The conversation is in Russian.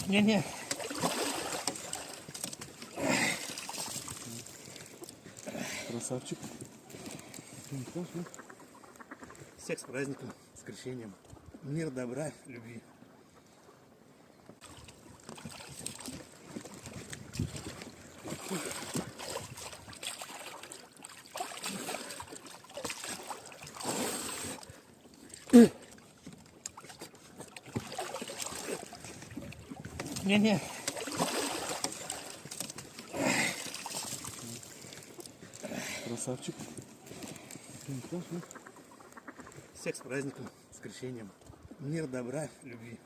Не-не. Красавчик. Всех с праздником, с крещением. Мир, добра, любви. Не-не. Красавчик. Всех с праздником, с крещением. Мир, добра, любви.